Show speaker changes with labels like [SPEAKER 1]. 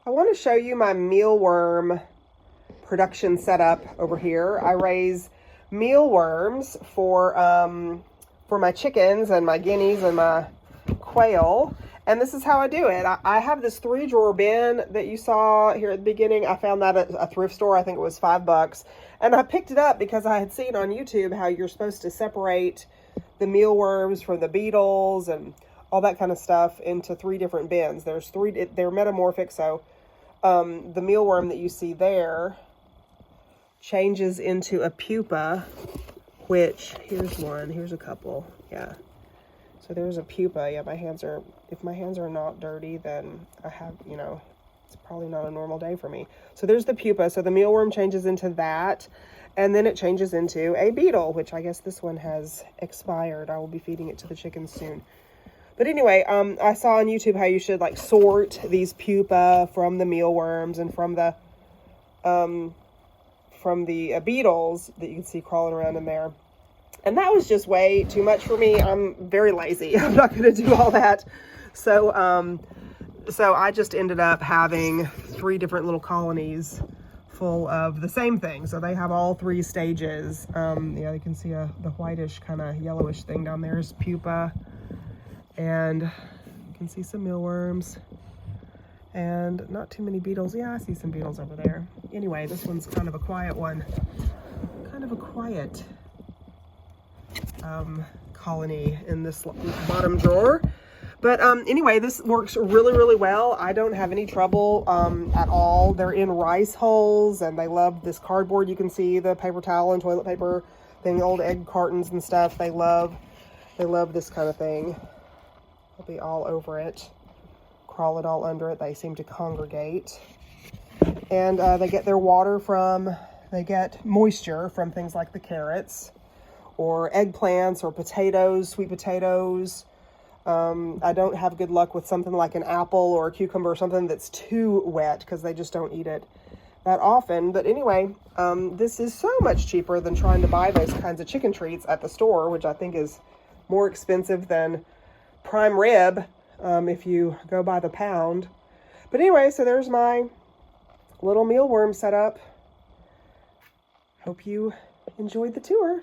[SPEAKER 1] I want to show you my mealworm production setup over here. I raise mealworms for my chickens and my guineas and my quail. And this is how I do it. I have this 3-drawer bin that you saw here at the beginning. I found that at a thrift store. I think it was $5. And I picked it up because I had seen on YouTube how you're supposed to separate the mealworms from the beetles and all that kind of stuff into 3 different bins. There's 3, they're metamorphic. So the mealworm that you see there changes into a pupa, which here's one, here's a couple. Yeah. So there's a pupa. Yeah, if my hands are not dirty, then I have, it's probably not a normal day for me. So there's the pupa. So the mealworm changes into that, and then it changes into a beetle, which I guess this one has expired. I will be feeding it to the chickens soon. But anyway, I saw on YouTube how you should like sort these pupa from the mealworms and from the beetles that you can see crawling around in there. And that was just way too much for me. I'm very lazy. I'm not going to do all that. So I just ended up having 3 different little colonies full of the same thing. So they have all 3 stages. Yeah, you can see the whitish kind of yellowish thing down there is pupa. And you can see some mealworms. And not too many beetles. Yeah, I see some beetles over there. Anyway, this one's kind of a quiet one. Kind of a quiet colony in this bottom drawer. But anyway, this works really, really well. I don't have any trouble at all. They're in rice holes, and they love this cardboard. You can see the paper towel and toilet paper thing, old egg cartons and stuff. They love this kind of thing. They'll be all over it, crawling all under it. They seem to congregate. And they get their they get moisture from things like the carrots or eggplants or potatoes, sweet potatoes. I don't have good luck with something like an apple or a cucumber or something that's too wet because they just don't eat it that often. But anyway, this is so much cheaper than trying to buy those kinds of chicken treats at the store, which I think is more expensive than prime rib if you go by the pound. But anyway, so there's my little mealworm setup. Hope you enjoyed the tour.